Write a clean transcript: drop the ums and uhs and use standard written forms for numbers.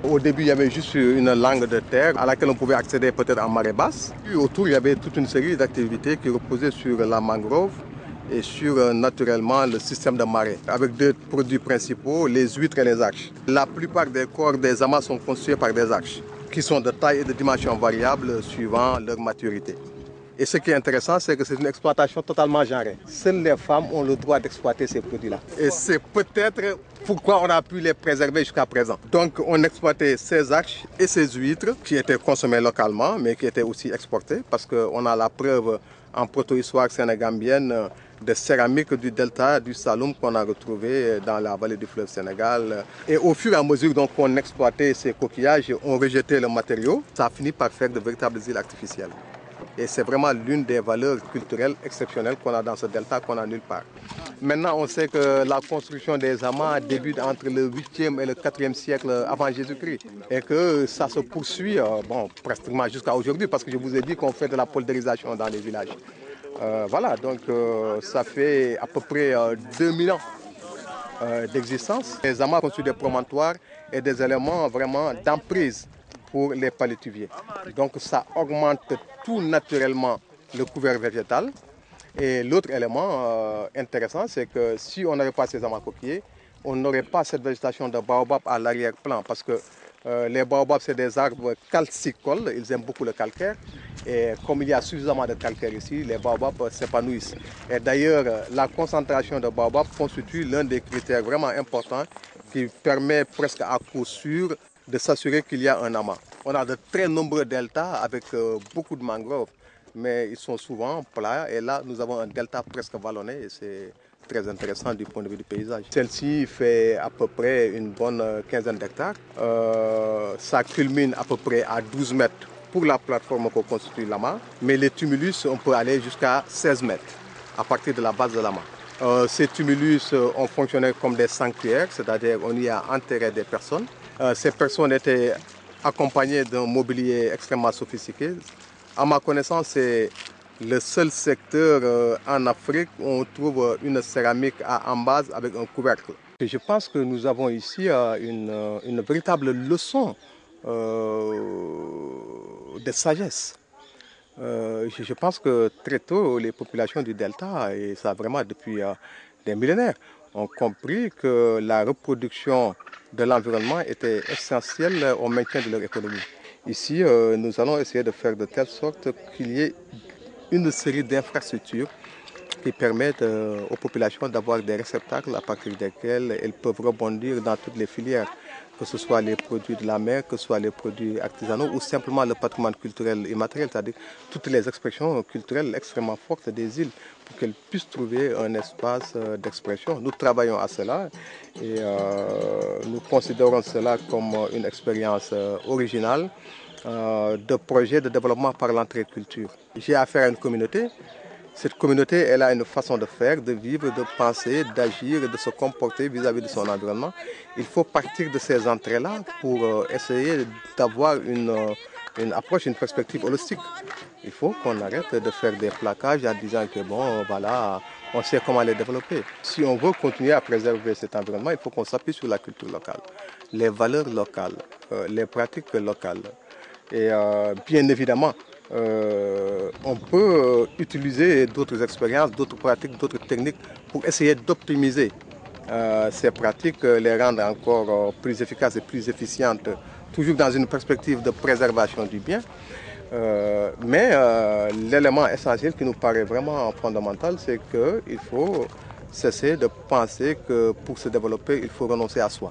Au début, il y avait juste une langue de terre à laquelle on pouvait accéder peut-être en marée basse. Puis autour, il y avait toute une série d'activités qui reposaient sur la mangrove et sur naturellement le système de marée, avec deux produits principaux, les huîtres et les arches. La plupart des corps des amas sont constitués par des arches, qui sont de taille et de dimension variables suivant leur maturité. Et ce qui est intéressant, c'est que c'est une exploitation totalement genrée. Seules les femmes ont le droit d'exploiter ces produits-là. Et c'est peut-être pourquoi on a pu les préserver jusqu'à présent. Donc on exploitait ces arches et ces huîtres qui étaient consommées localement, mais qui étaient aussi exportées, parce qu'on a la preuve en proto-histoire sénégambienne de céramique du delta du Saloum qu'on a retrouvé dans la vallée du fleuve Sénégal. Et au fur et à mesure qu'on exploitait ces coquillages, on rejetait le matériau, ça a fini par faire de véritables îles artificielles. Et c'est vraiment l'une des valeurs culturelles exceptionnelles qu'on a dans ce delta qu'on n'a nulle part. Maintenant, on sait que la construction des amas débute entre le 8e et le 4e siècle avant Jésus-Christ. Et que ça se poursuit pratiquement jusqu'à aujourd'hui, parce que je vous ai dit qu'on fait de la poldérisation dans les villages. Voilà, donc ça fait à peu près 2000 ans d'existence. Les amas constituent des promontoires et des éléments vraiment d'emprise pour les palétuviers. Donc ça augmente tout naturellement le couvert végétal. Et l'autre élément intéressant, c'est que si on n'avait pas ces amas coquillers, on n'aurait pas cette végétation de baobab à l'arrière-plan, parce que les baobabs, c'est des arbres calcicoles, ils aiment beaucoup le calcaire. Et comme il y a suffisamment de calcaire ici, les baobabs s'épanouissent. Et d'ailleurs, la concentration de baobabs constitue l'un des critères vraiment importants qui permet presque à coup sûr de s'assurer qu'il y a un amas. On a de très nombreux deltas avec beaucoup de mangroves, mais ils sont souvent plats. Et là, nous avons un delta presque vallonné et c'est très intéressant du point de vue du paysage. Celle-ci fait à peu près une bonne quinzaine d'hectares. Ça culmine à peu près à 12 mètres pour la plateforme qu'on constitue l'amas, mais les tumulus, on peut aller jusqu'à 16 mètres à partir de la base de l'amas. Ces tumulus ont fonctionné comme des sanctuaires, c'est-à-dire on y a enterré des personnes. Ces personnes étaient accompagnées d'un mobilier extrêmement sophistiqué. À ma connaissance, c'est le seul secteur en Afrique où on trouve une céramique en base avec un couvercle. Et je pense que nous avons ici une véritable leçon de sagesse. Je pense que très tôt, les populations du delta, et ça vraiment depuis des millénaires, ont compris que la reproduction de l'environnement était essentielle au maintien de leur économie. Ici, nous allons essayer de faire de telle sorte qu'il y ait une série d'infrastructures qui permettent aux populations d'avoir des réceptacles à partir desquels elles peuvent rebondir dans toutes les filières, que ce soit les produits de la mer, que ce soit les produits artisanaux ou simplement le patrimoine culturel immatériel, c'est-à-dire toutes les expressions culturelles extrêmement fortes des îles, pour qu'elles puissent trouver un espace d'expression. Nous travaillons à cela et nous considérons cela comme une expérience originale de projet de développement par l'entrée culture. J'ai affaire à une communauté. Cette communauté, elle a une façon de faire, de vivre, de penser, d'agir, de se comporter vis-à-vis de son environnement. Il faut partir de ces entrées-là pour essayer d'avoir une approche, une perspective holistique. Il faut qu'on arrête de faire des plaquages en disant que bon, voilà, on sait comment les développer. Si on veut continuer à préserver cet environnement, il faut qu'on s'appuie sur la culture locale, les valeurs locales, les pratiques locales. Et bien évidemment, on peut utiliser d'autres expériences, d'autres pratiques, d'autres techniques pour essayer d'optimiser ces pratiques, les rendre encore plus efficaces et plus efficientes, toujours dans une perspective de préservation du bien. Mais l'élément essentiel qui nous paraît vraiment fondamental, c'est qu'il faut cesser de penser que pour se développer, il faut renoncer à soi.